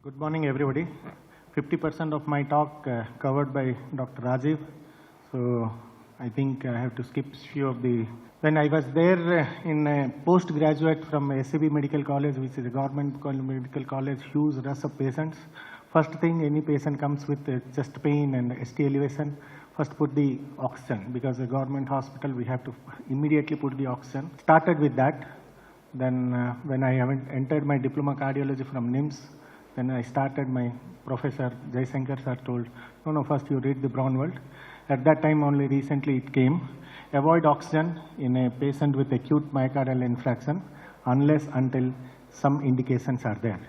Good morning, everybody. 50% of my talk covered by Dr. Rajiv. So I think I have to skip few of the... When I was there in a postgraduate from SCB Medical College, which is a government medical college, huge rush of patients. First thing, any patient comes with chest pain and ST elevation, first put the oxygen, because a government hospital, we have to immediately put the oxygen. Started with that. Then when I entered my diploma cardiology from NIMS, then I started, my professor Sai Shankar sir told, no, first you read the Brown world. At that time only recently it came. Avoid oxygen in a patient with acute myocardial infarction unless until some indications are there.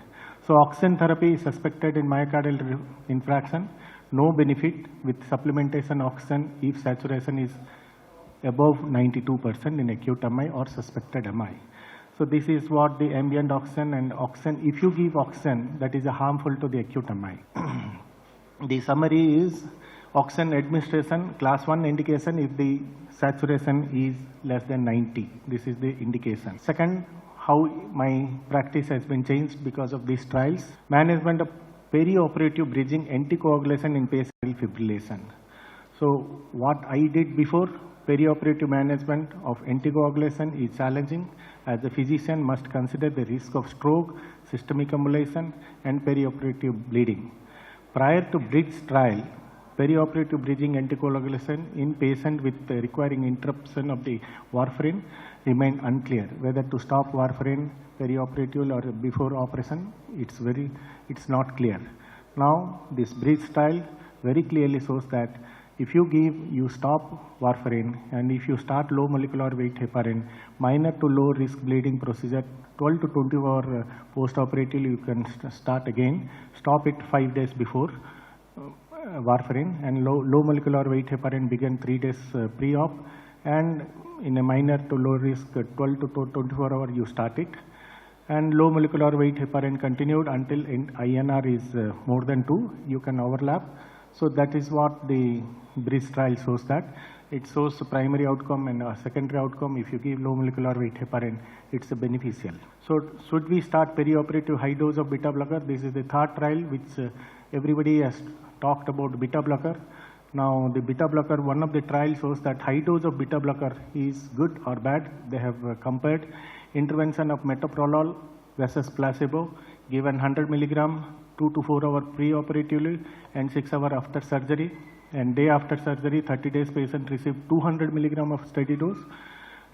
So oxygen therapy is suspected in myocardial infarction. No benefit with supplementation oxygen if saturation is above 92% in acute MI or suspected MI. So this is what the ambient oxygen and oxygen, if you give oxygen, that is harmful to the acute MI. The summary is oxygen administration, class 1 indication if the saturation is less than 90. This is the indication. Second, how my practice has been changed because of these trials. Management of perioperative bridging anticoagulation in patient fibrillation. So what I did before, perioperative management of anticoagulation is challenging, as a physician must consider the risk of stroke, systemic embolization and perioperative bleeding. Prior to bridge trial, perioperative bridging anticoagulation in patient with requiring interruption of the warfarin remained unclear. Whether to stop warfarin perioperative or before operation, it's not clear. Now this bridge trial very clearly shows that if you stop warfarin, and if you start low molecular weight heparin, minor to low risk bleeding procedure, 12 to 24 hours post-operatively you can start again. Stop it 5 days before warfarin, and low molecular weight heparin begin 3 days pre-op, and in a minor to low risk 12 to 24 hours you start it. And low molecular weight heparin continued until INR is more than 2, you can overlap. So that is what the bridge trial shows, that it shows the primary outcome and secondary outcome. If you give low molecular weight heparin, it's beneficial. So should we start perioperative high dose of beta blocker? This is the third trial which everybody has talked about beta blocker. Now the beta blocker, one of the trials shows that high dose of beta blocker is good or bad. They have compared intervention of metoprolol versus placebo, given 100 milligram 2 to 4 hours pre-operatively and 6 hours after surgery, and day after surgery 30 days patient received 200 milligram of steady dose.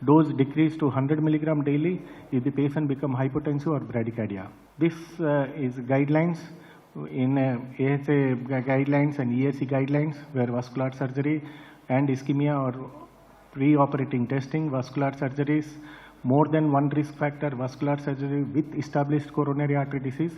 Dose decreased to 100 milligram daily if the patient become hypotensive or bradycardia. This is guidelines in AHA guidelines and EAC guidelines, where vascular surgery and ischemia or pre-operating testing, vascular surgeries, more than one risk factor, vascular surgery with established coronary artery disease.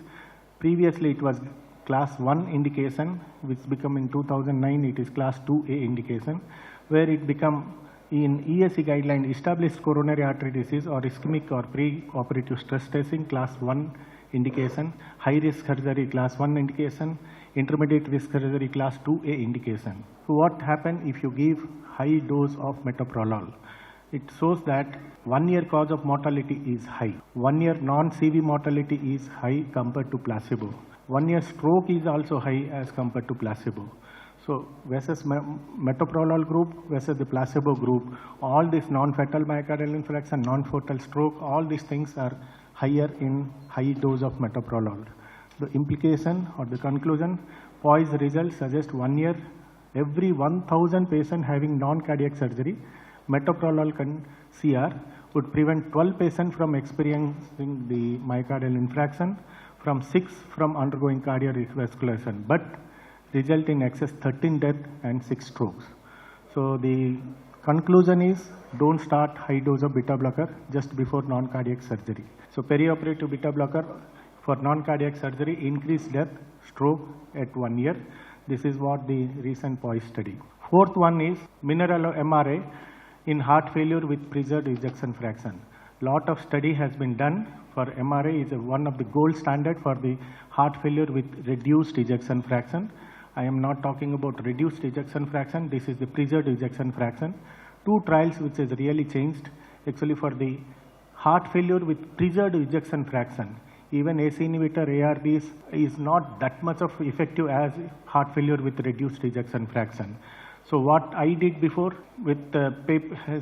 Previously it was class 1 indication, which became in 2009 it is class 2A indication, where it become in ESC guideline established coronary artery disease or ischemic or pre-operative stress testing class 1 indication, high risk surgery class 1 indication, intermediate risk surgery class 2A indication. So what happens if you give high dose of metoprolol? It shows that 1 year cause of mortality is high. 1 year non-CV mortality is high compared to placebo. 1 year stroke is also high as compared to placebo. So versus metoprolol group versus the placebo group, all this non-fatal myocardial infarction, non-fatal stroke, all these things are higher in high dose of metoprolol. The implication or the conclusion, POISE results suggest 1 year, every 1,000 patients having non-cardiac surgery, metoprolol CR would prevent 12 patients from experiencing the myocardial infarction, from 6 from undergoing cardiac revascularization, but result in excess 13 deaths and 6 strokes. So the conclusion is, don't start high dose of beta blocker just before non-cardiac surgery. So perioperative beta blocker for non-cardiac surgery increased death, stroke at 1 year. This is what the recent POISE study. Fourth one is mineral MRA in heart failure with preserved ejection fraction. Lot of study has been done for MRA, is one of the gold standard for the heart failure with reduced ejection fraction. I am not talking about reduced ejection fraction, this is the preserved ejection fraction. 2 trials which has really changed actually for the heart failure with preserved ejection fraction. even ACE inhibitor, ARBs is not that much of effective as heart failure with reduced ejection fraction. So what I did before with the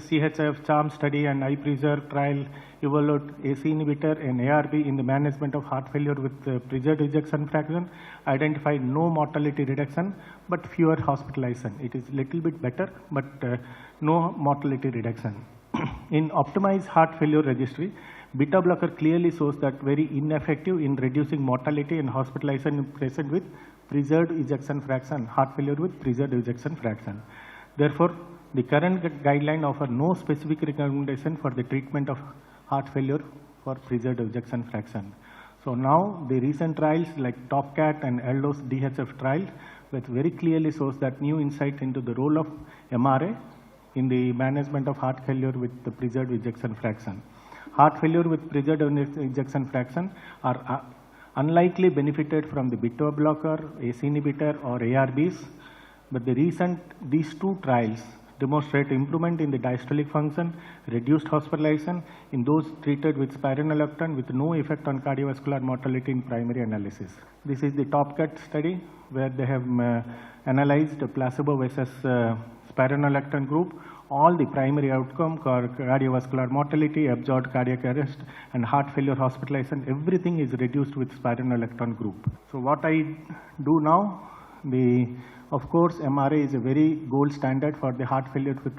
CHF CHARM study and iPreserve trial evaluate ACE inhibitor and ARB in the management of heart failure with preserved ejection fraction, identified no mortality reduction but fewer hospitalization. It is little bit better but no mortality reduction. In optimized heart failure registry, beta blocker clearly shows that very ineffective in reducing mortality and hospitalization in patient with preserved ejection fraction, heart failure with preserved ejection fraction. Therefore, the current guideline offer no specific recommendation for the treatment of heart failure for preserved ejection fraction. So now the recent trials like TopCat and LDOS DHF trial, which very clearly shows that new insight into the role of MRA in the management of heart failure with the preserved ejection fraction. Heart failure with preserved ejection fraction are unlikely benefited from the beta blocker, ACE inhibitor or ARBs, but these two trials demonstrate improvement in the diastolic function, reduced hospitalization in those treated with spironolactone with no effect on cardiovascular mortality in primary analysis. This is the TopCat study where they have analyzed placebo versus spironolactone group. All the primary outcome, cardiovascular mortality, absorbed cardiac arrest and heart failure hospitalization, everything is reduced with spironolactone group. So what I do now, of course MRA is a very gold standard for the heart failure with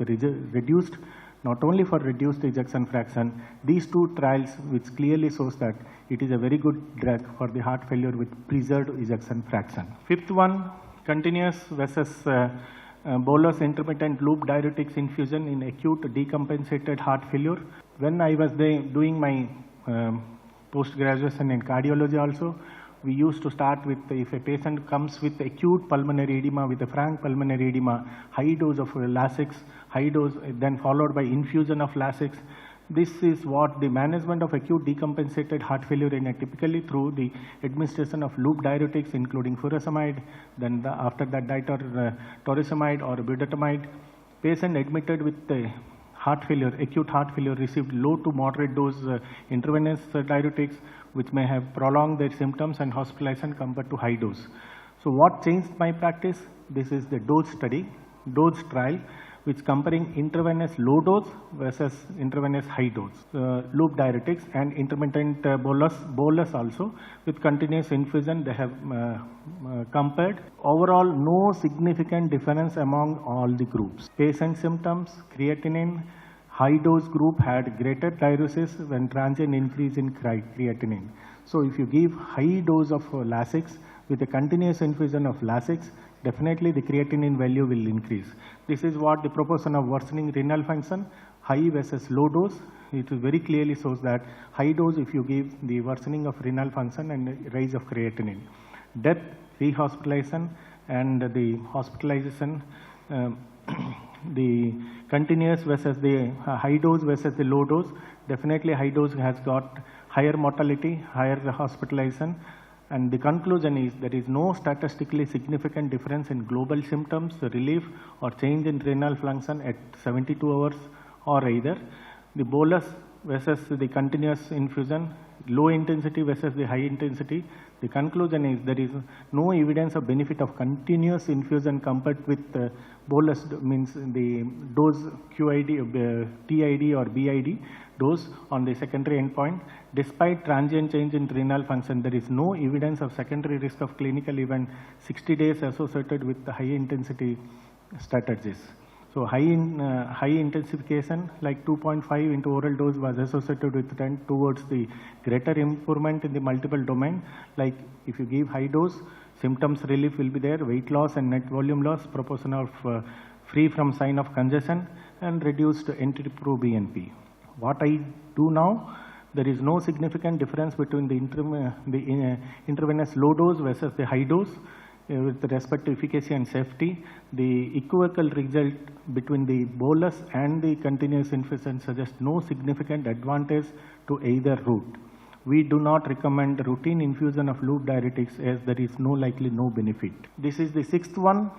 reduced, not only for reduced ejection fraction, these two trials which clearly shows that it is a very good drug for the heart failure with preserved ejection fraction. Fifth one, continuous versus bolus intermittent loop diuretics infusion in acute decompensated heart failure. When I was doing my post-graduation in cardiology also, we used to start with, if a patient comes with acute pulmonary edema, with a frank pulmonary edema, high dose of Lasix, high dose, then followed by infusion of Lasix. This is what the management of acute decompensated heart failure in typically through the administration of loop diuretics including furosemide, then after that torsemide or budotamide. Patient admitted with heart failure, acute heart failure received low to moderate dose intravenous diuretics which may have prolonged their symptoms and hospitalization compared to high dose. So what changed my practice? This is the dose study, dose trial, which comparing intravenous low dose versus intravenous high dose loop diuretics and intermittent bolus also with continuous infusion. They have compared. Overall, no significant difference among all the groups. Patient symptoms, creatinine, high dose group had greater diuresis when transient increase in creatinine. So if you give high dose of Lasix with a continuous infusion of Lasix, definitely the creatinine value will increase. This is what the proportion of worsening renal function, high versus low dose. It very clearly shows that high dose if you give the worsening of renal function and rise of creatinine. Death, rehospitalization and the hospitalization, the continuous versus the high dose versus the low dose, definitely high dose has got higher mortality, higher hospitalization. And the conclusion is there is no statistically significant difference in global symptoms, relief or change in renal function at 72 hours or either. The bolus versus the continuous infusion, low intensity versus the high intensity. The conclusion is there is no evidence of benefit of continuous infusion compared with bolus, means the dose QID, TID or BID dose on the secondary endpoint. Despite transient change in renal function, there is no evidence of secondary risk of clinical event 60 days associated with the high intensity strategies. So high intensification like 2.5 into oral dose was associated with trend towards the greater improvement in the multiple domain. Like if you give high dose, symptoms relief will be there, weight loss and net volume loss, proportion of free from sign of congestion and reduced NT-proBNP. What I do now, there is no significant difference between the intravenous low dose versus the high dose with respect to efficacy and safety. The equivocal result between the bolus and the continuous infusion suggests no significant advantage to either route. We do not recommend routine infusion of loop diuretics as there is no benefit. This is the sixth one,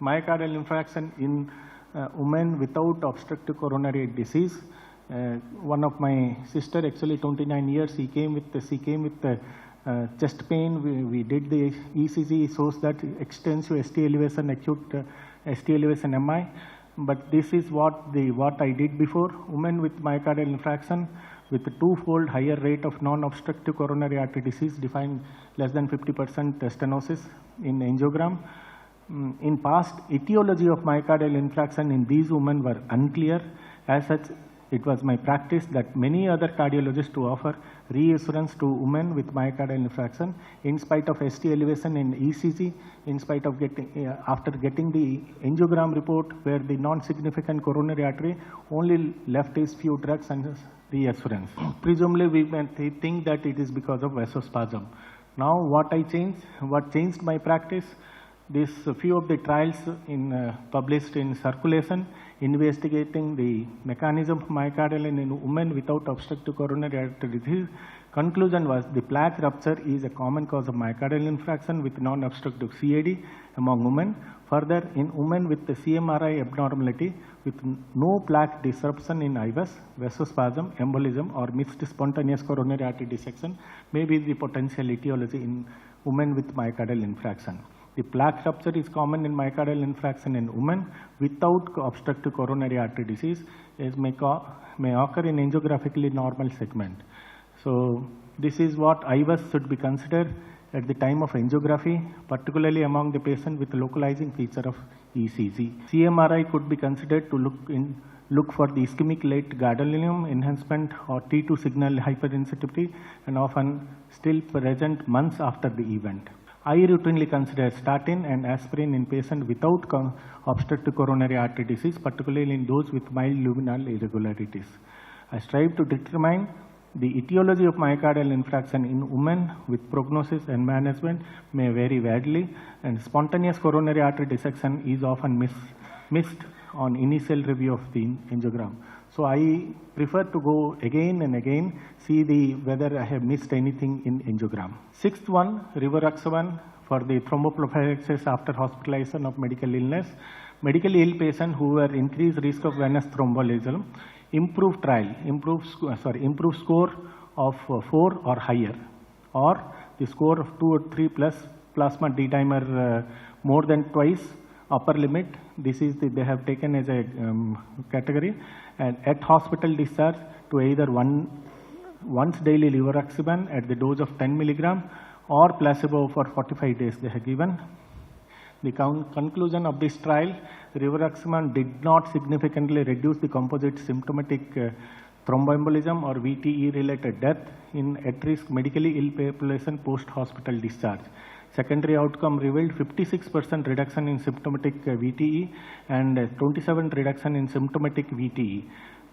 myocardial infarction in women without obstructive coronary disease. One of my sister, actually 29 years, she came with chest pain. We did the ECG, shows that extensive ST elevation, acute ST elevation MI. But this is what I did before. Women with myocardial infarction with a twofold higher rate of non-obstructive coronary artery disease, defined less than 50% stenosis in angiogram. In past, etiology of myocardial infarction in these women were unclear. As such, it was my practice that many other cardiologists to offer reassurance to women with myocardial infarction in spite of ST elevation in ECG, in spite of after getting the angiogram report where the non-significant coronary artery, only left is few drugs and reassurance. Presumably we may think that it is because of vasospasm. Now what changed my practice? This few of the trials published in Circulation investigating the mechanism of myocardial in women without obstructive coronary artery disease. Conclusion was the plaque rupture is a common cause of myocardial infarction with non-obstructive CAD among women. Further, in women with the CMRI abnormality with no plaque disruption in IVUS, vasospasm, embolism or mixed spontaneous coronary artery dissection may be the potential etiology in women with myocardial infarction. The plaque rupture is common in myocardial infarction in women without obstructive coronary artery disease, as may occur in angiographically normal segment. So this is what IVUS should be considered at the time of angiography, particularly among the patient with localizing feature of ECG. CMRI could be considered to look for the ischemic late gadolinium enhancement or T2 signal hypersensitivity, and often still present months after the event. I routinely consider statin and aspirin in patients without obstructive coronary artery disease, particularly in those with mild luminal irregularities. I strive to determine the etiology of myocardial infarction in women with prognosis and management may vary widely, and spontaneous coronary artery dissection is often missed on initial review of the angiogram. So I prefer to go again and again, see whether I have missed anything in angiogram. Sixth one, rivaroxaban for the thromboprophylaxis after hospitalization of medical illness. Medically ill patients who were increased risk of venous thromboembolism, improved score of 4 or higher, or the score of 2 or 3 plus plasma D-dimer more than twice upper limit. This is they have taken as a category, and at hospital discharge to either once daily rivaroxaban at the dose of 10 milligram or placebo for 45 days they have given. The conclusion of this trial, rivaroxaban did not significantly reduce the composite symptomatic thromboembolism or VTE related death in at-risk medically ill population post-hospital discharge. Secondary outcome revealed 56% reduction in symptomatic VTE and 27% reduction in symptomatic VTE.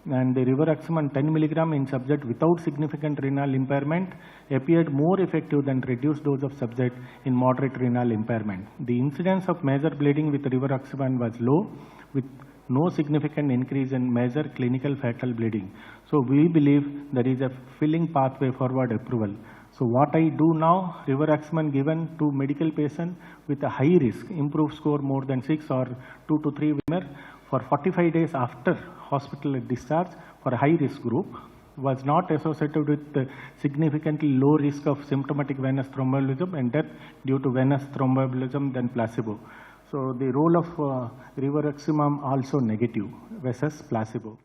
And the rivaroxaban 10 milligram in subject without significant renal impairment appeared more effective than reduced dose of subject in moderate renal impairment. The incidence of major bleeding with rivaroxaban was low, with no significant increase in major clinical fatal bleeding. So we believe there is a filling pathway forward approval. So what I do now, rivaroxaban given to medical patient with a high risk, improved score more than 6 or 2 to 3 winner for 45 days after hospital discharge for a high risk group, was not associated with significantly low risk of symptomatic venous thromboembolism and death due to venous thromboembolism than placebo. So the role of rivaroxaban also negative versus placebo.